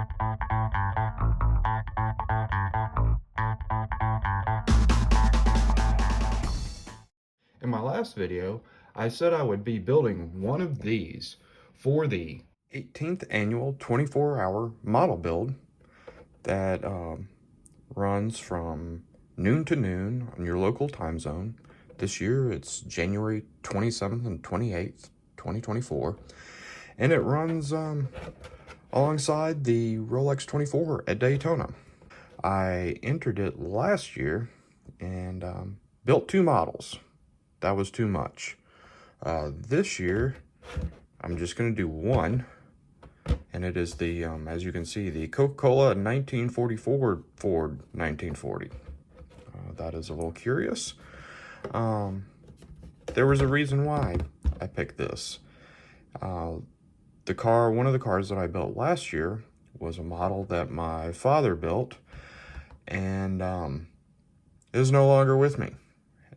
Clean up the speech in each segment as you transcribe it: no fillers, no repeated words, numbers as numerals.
In my last video, I said I would be building one of these for the 18th annual 24-hour model build that runs from noon to noon on your local time zone. This year it's January 27th and 28th, 2024, and it runs alongside the Rolex 24 at Daytona. I entered it last year and built two models. That was too much. This year, I'm just going to do one, and it is the, as you can see, the Coca-Cola 1944 Ford 1940. That is a little curious. There was a reason why I picked this. One of the cars that I built last year was a model that my father built, and is no longer with me.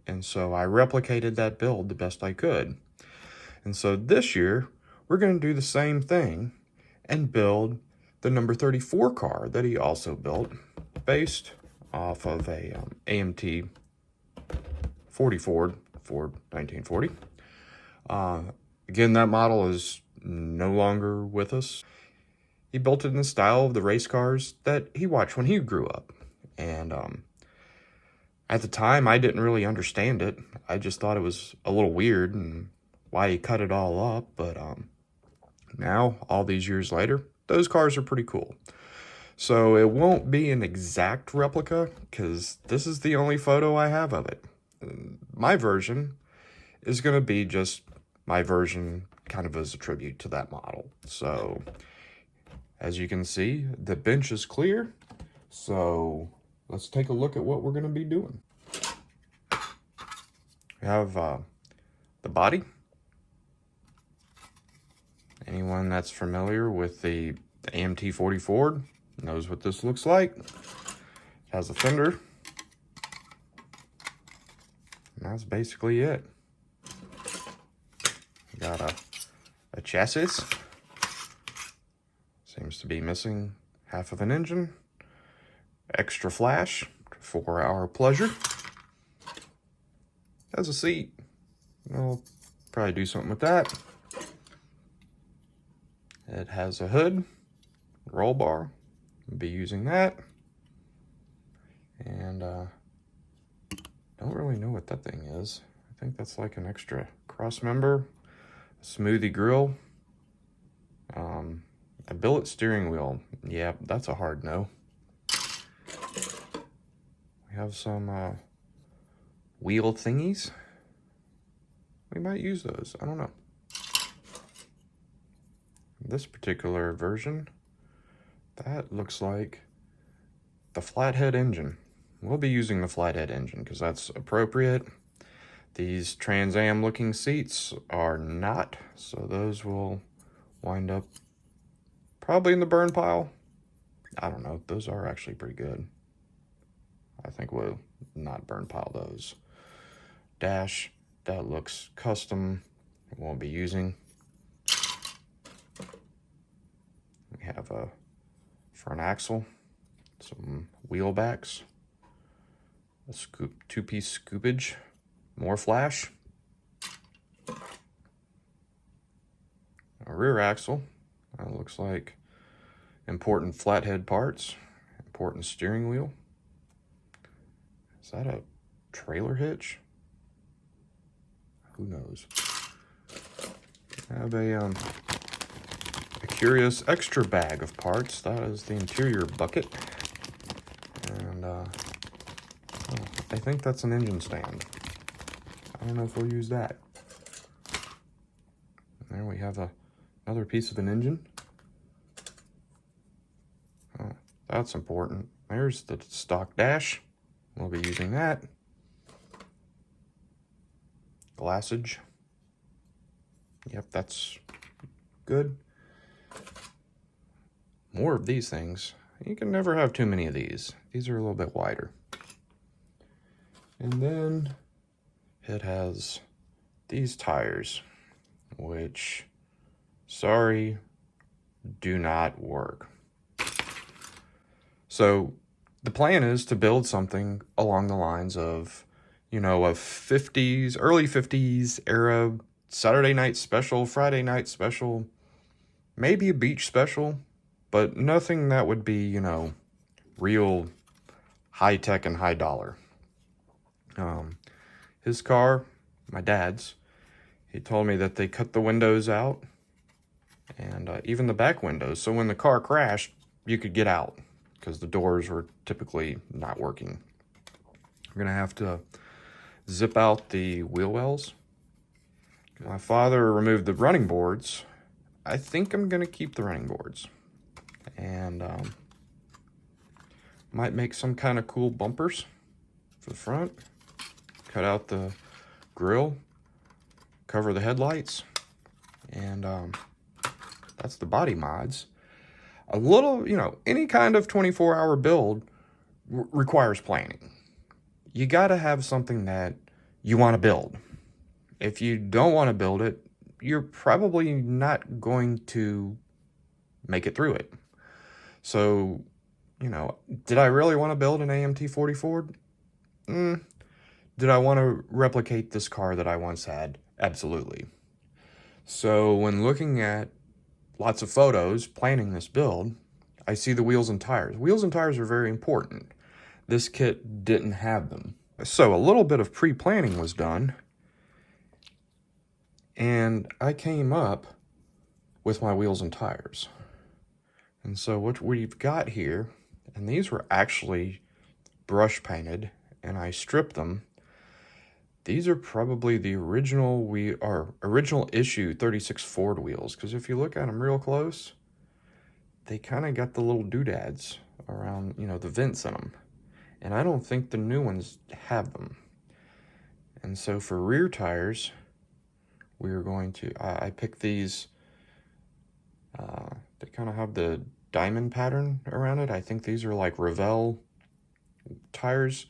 And so I replicated that build the best I could. And so this year, we're going to do the same thing and build the number 34 car that he also built, based off of a AMT 40 Ford 1940. Again, that model is no longer with us. He built it in the style of the race cars that he watched when he grew up. And at the time, I didn't really understand it. I just thought it was a little weird and why he cut it all up. But now, all these years later, those cars are pretty cool. So it won't be an exact replica because this is the only photo I have of it. My version is going to be just my version kind of as a tribute to that model. So as you can see, the bench is clear. So let's take a look at what we're going to be doing. We have the body. Anyone that's familiar with the AMT 40 Ford knows what this looks like. It has a fender. And that's basically it. We got a chassis. Seems to be missing half of an engine. Extra flash for our pleasure. Has a seat. I'll probably do something with that. It has a hood, roll bar. I'll be using that. And don't really know what that thing is. I think that's like an extra cross member, a smoothie grill, a billet steering wheel. Yeah, that's a hard no. We have some wheel thingies. We might use those. I don't know. This particular version, that looks like the flathead engine. We'll be using the flathead engine because that's appropriate. These Trans Am looking seats are not, so those will wind up probably in the burn pile. I don't know. Those are actually pretty good. I think we'll not burn pile those. Dash, that looks custom. Won't be using. We have a front axle, some wheel backs, a two-piece scoopage, more flash, a rear axle. That looks like important flathead parts, important steering wheel. Is that a trailer hitch? Who knows? I have a curious extra bag of parts. That is the interior bucket. And I think that's an engine stand. I don't know if we'll use that. And there we have another piece of an engine. Oh, that's important. There's the stock dash. We'll be using that. Glassage. Yep, that's good. More of these things. You can never have too many of these. These are a little bit wider. And then it has these tires, which, sorry, do not work. So the plan is to build something along the lines of, a 50s, early 50s era Saturday night special, Friday night special, maybe a beach special, but nothing that would be, real high tech and high dollar. His car, my dad's, he told me that they cut the windows out and even the back windows. So when the car crashed, you could get out because the doors were typically not working. We're going to have to zip out the wheel wells. My father removed the running boards. I think I'm going to keep the running boards. And might make some kind of cool bumpers for the front. Cut out the grill. Cover the headlights. And that's the body mods. A little, any kind of 24-hour build requires planning. You got to have something that you want to build. If you don't want to build it, you're probably not going to make it through it. So, did I really want to build an AMT 40 Ford? Did I want to replicate this car that I once had? Absolutely. So when looking at lots of photos, planning this build, I see the wheels and tires. Wheels and tires are very important. This kit didn't have them. So a little bit of pre-planning was done, and I came up with my wheels and tires. And so what we've got here, and these were actually brush painted, and I stripped them. These are probably the original issue 36 Ford wheels, because if you look at them real close, they kind of got the little doodads around, the vents in them. And I don't think the new ones have them. And so for rear tires, we are going to, I picked these, they kind of have the diamond pattern around it. I think these are like Revell tires.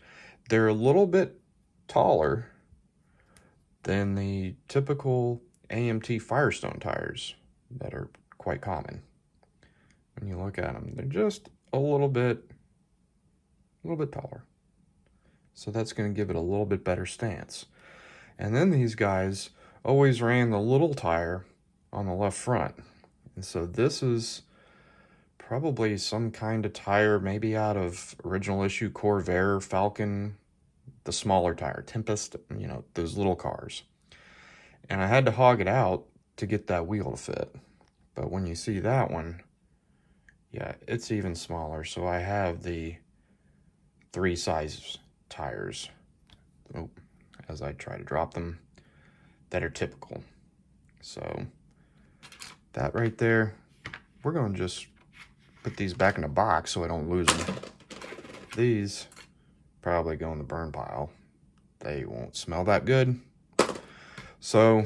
They're a little bit taller than the typical AMT Firestone tires that are quite common. When you look at them, they're just a little bit taller. So that's going to give it a little bit better stance. And then these guys always ran the little tire on the left front. And so this is probably some kind of tire, maybe out of original issue Corvair, Falcon, the smaller tire, Tempest, those little cars. And I had to hog it out to get that wheel to fit. But when you see that one, yeah, it's even smaller. So I have the 3 size tires, as I try to drop them, that are typical. So that right there, we're going to just put these back in the box so I don't lose them. These probably go in the burn pile. They won't smell that good. So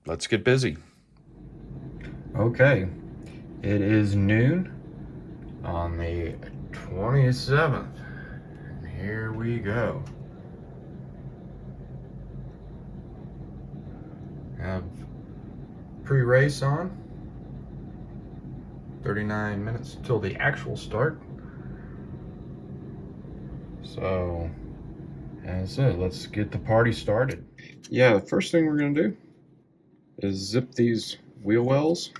let's get busy. Okay, it is noon on the 27th. And here we go. Have pre-race on. 39 minutes till the actual start. So, as I said, let's get the party started. Yeah, the first thing we're going to do is zip these wheel wells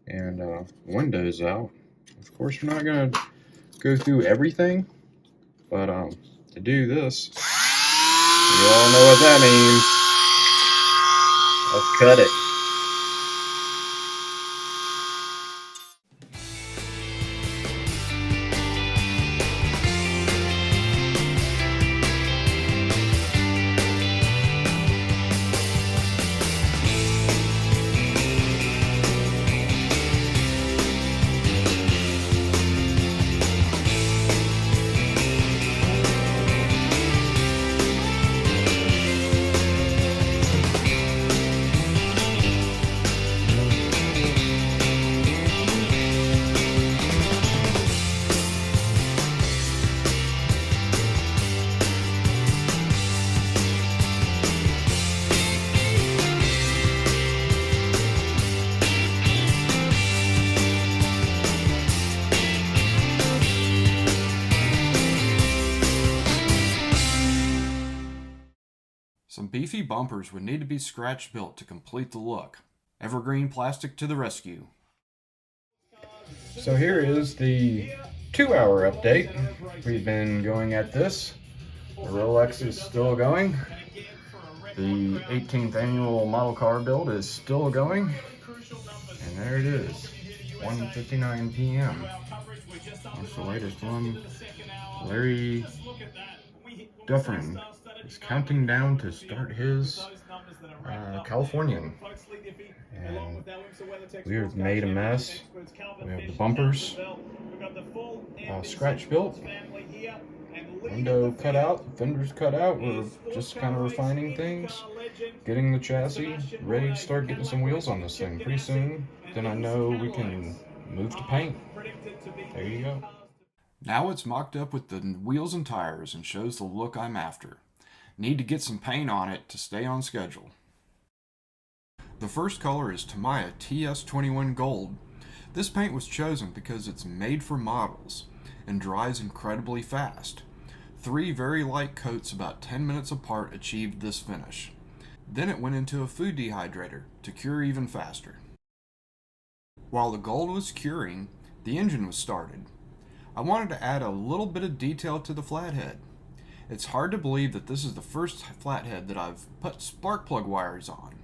and windows out. Of course, we're not going to go through everything, but to do this, you all know what that means. Let's cut it. beefy bumpers would need to be scratch built to complete the look. Evergreen Plastic to the rescue. So here is the 2-hour update. We've been going at this. The Rolex is still going. The 18th annual model car build is still going. And there it is, 1:59 p.m. That's the latest one. Larry Dufferin is counting down to start his Californian. And we have made a mess. We have the bumpers scratch built, window cut out, fenders cut out. We're just kind of refining things, getting the chassis ready to start getting some wheels on this thing pretty soon. Then I know we can move to paint. There you go. Now it's mocked up with the wheels and tires and shows the look I'm after. Need to get some paint on it to stay on schedule. The first color is Tamiya TS21 Gold. This paint was chosen because it's made for models and dries incredibly fast. 3 very light coats about 10 minutes apart achieved this finish. Then it went into a food dehydrator to cure even faster. While the gold was curing, the engine was started. I wanted to add a little bit of detail to the flathead. It's hard to believe that this is the first flathead that I've put spark plug wires on.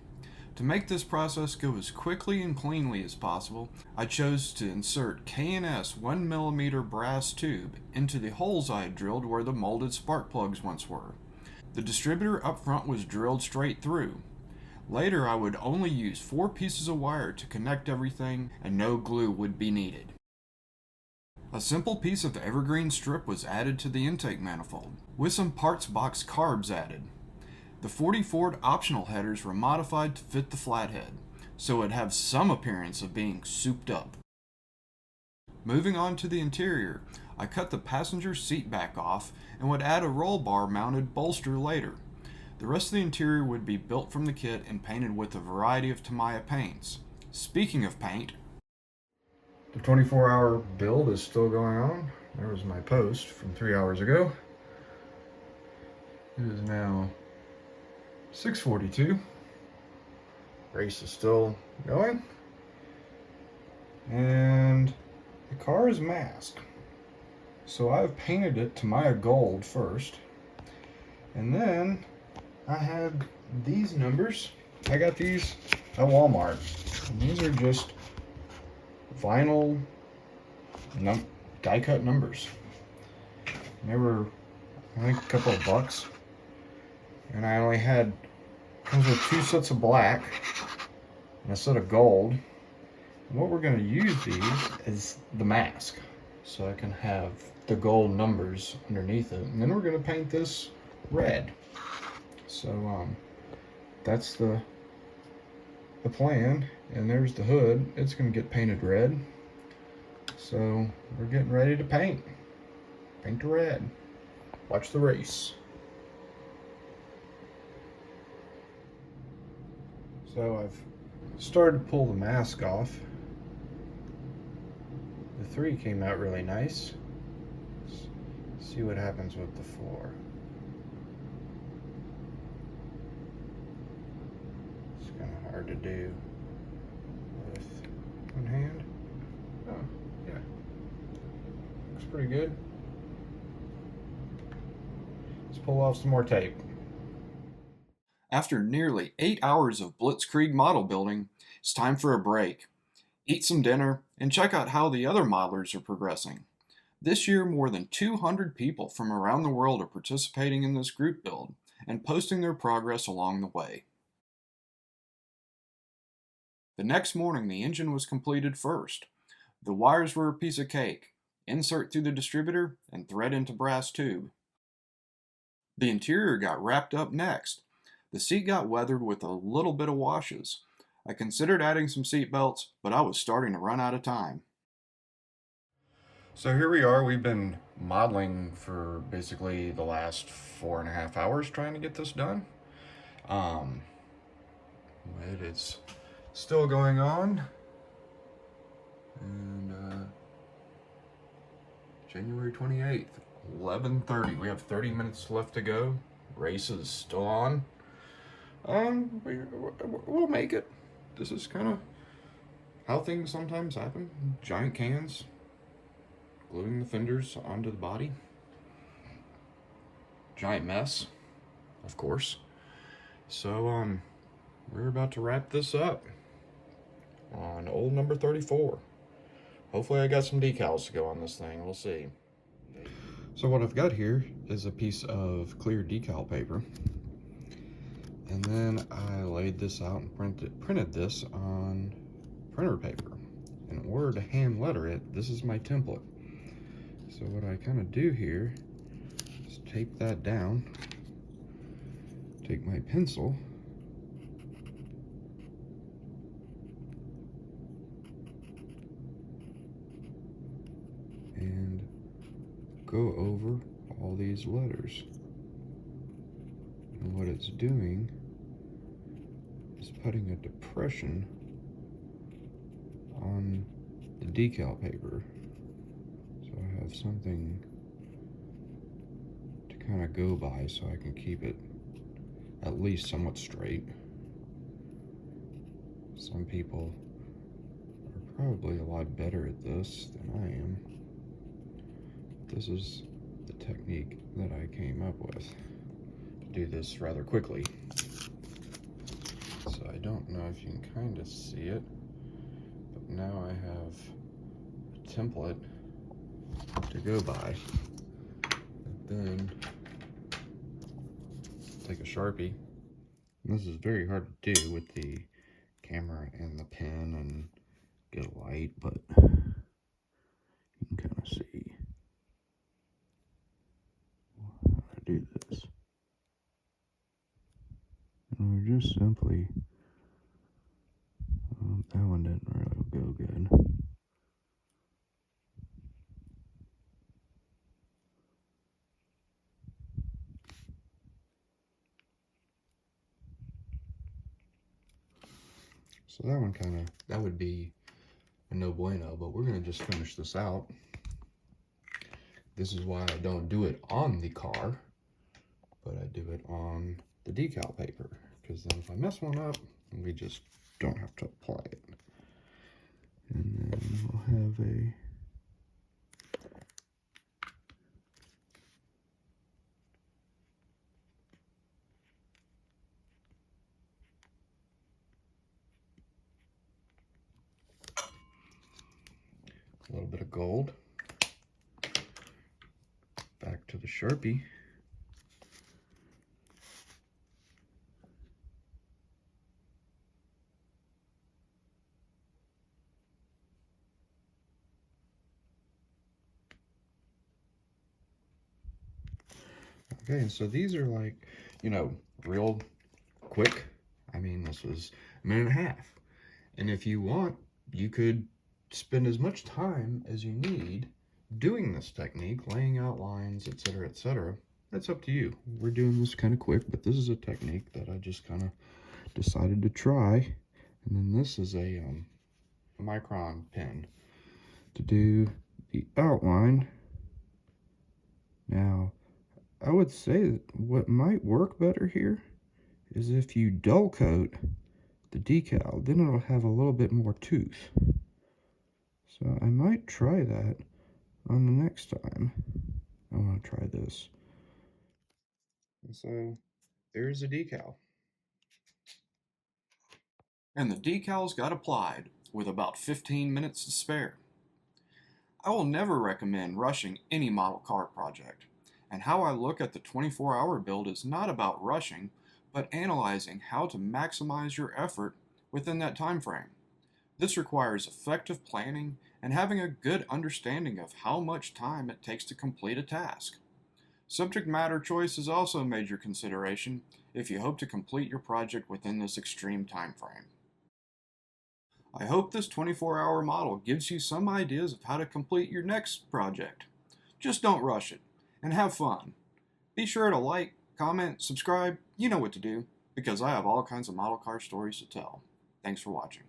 To make this process go as quickly and cleanly as possible, I chose to insert K&S 1mm brass tube into the holes I had drilled where the molded spark plugs once were. The distributor up front was drilled straight through. Later I would only use 4 pieces of wire to connect everything and no glue would be needed. A simple piece of evergreen strip was added to the intake manifold, with some parts box carbs added. The 40 Ford optional headers were modified to fit the flathead, so it'd have some appearance of being souped up. Moving on to the interior, I cut the passenger seat back off and would add a roll bar mounted bolster later. The rest of the interior would be built from the kit and painted with a variety of Tamiya paints. Speaking of paint, the 24-hour build is still going on. There was my post from 3 hours ago. It is now 6:42. Race is still going. And the car is masked. So I've painted it Tamiya Gold first. And then I had these numbers. I got these at Walmart. And these are just vinyl die cut numbers. They were, I think, a couple of bucks. And I only had, comes with 2 sets of black and a set of gold. And what we're going to use these is the mask. So I can have the gold numbers underneath it. And then we're going to paint this red. So that's the plan. And there's the hood. It's going to get painted red. So we're getting ready to paint. Paint the red. Watch the race. So I've started to pull the mask off. The 3 came out really nice. Let's see what happens with the 4. It's kind of hard to do with one hand. Oh, yeah. Looks pretty good. Let's pull off some more tape. After nearly 8 hours of blitzkrieg model building, it's time for a break. Eat some dinner and check out how the other modelers are progressing. This year, more than 200 people from around the world are participating in this group build and posting their progress along the way. The next morning, the engine was completed first. The wires were a piece of cake. Insert through the distributor and thread into brass tube. The interior got wrapped up next. The seat got weathered with a little bit of washes. I considered adding some seat belts, but I was starting to run out of time. So here we are. We've been modeling for basically the last 4.5 hours trying to get this done. It is still going on. And January 28th, 11:30. We have 30 minutes left to go. Race is still on. we'll make it. This is kind of how things sometimes happen. Giant cans, gluing the fenders onto the body. Giant mess, of course. So, we're about to wrap this up on old number 34. Hopefully I got some decals to go on this thing. We'll see. So what I've got here is a piece of clear decal paper. And then I laid this out and printed this on printer paper. In order to hand letter it, this is my template. So what I kind of do here is tape that down, take my pencil, and go over all these letters. And what it's doing is putting a depression on the decal paper. So I have something to kind of go by so I can keep it at least somewhat straight. Some people are probably a lot better at this than I am. This is the technique that I came up with to do this rather quickly. So I don't know if you can kind of see it, but now I have a template to go by. And then take a Sharpie. And this is very hard to do with the camera and the pen and get a light, but you can kind of see how to do this. And we're just simply, that one didn't really go good. So that one that would be a no bueno, but we're gonna just finish this out. This is why I don't do it on the car, but I do it on the decal paper, because then if I mess one up, we just don't have to apply it. And then we'll have a little bit of gold. Back to the Sharpie. Okay, and so these are like, real quick. I mean, this was a minute and a half. And if you want, you could spend as much time as you need doing this technique, laying out lines, etc., etc. That's up to you. We're doing this kind of quick, but this is a technique that I just kind of decided to try. And then this is a micron pen to do the outline. Now, I would say that what might work better here is if you dull coat the decal, then it'll have a little bit more tooth. So I might try that on the next time I want to try this. And so there's a decal. And the decals got applied with about 15 minutes to spare. I will never recommend rushing any model car project, and how I look at the 24-hour build is not about rushing, but analyzing how to maximize your effort within that time frame. This requires effective planning and having a good understanding of how much time it takes to complete a task. Subject matter choice is also a major consideration if you hope to complete your project within this extreme time frame. I hope this 24-hour model gives you some ideas of how to complete your next project. Just don't rush it, and have fun. Be sure to like, comment, subscribe, you know what to do, because I have all kinds of model car stories to tell. Thanks for watching.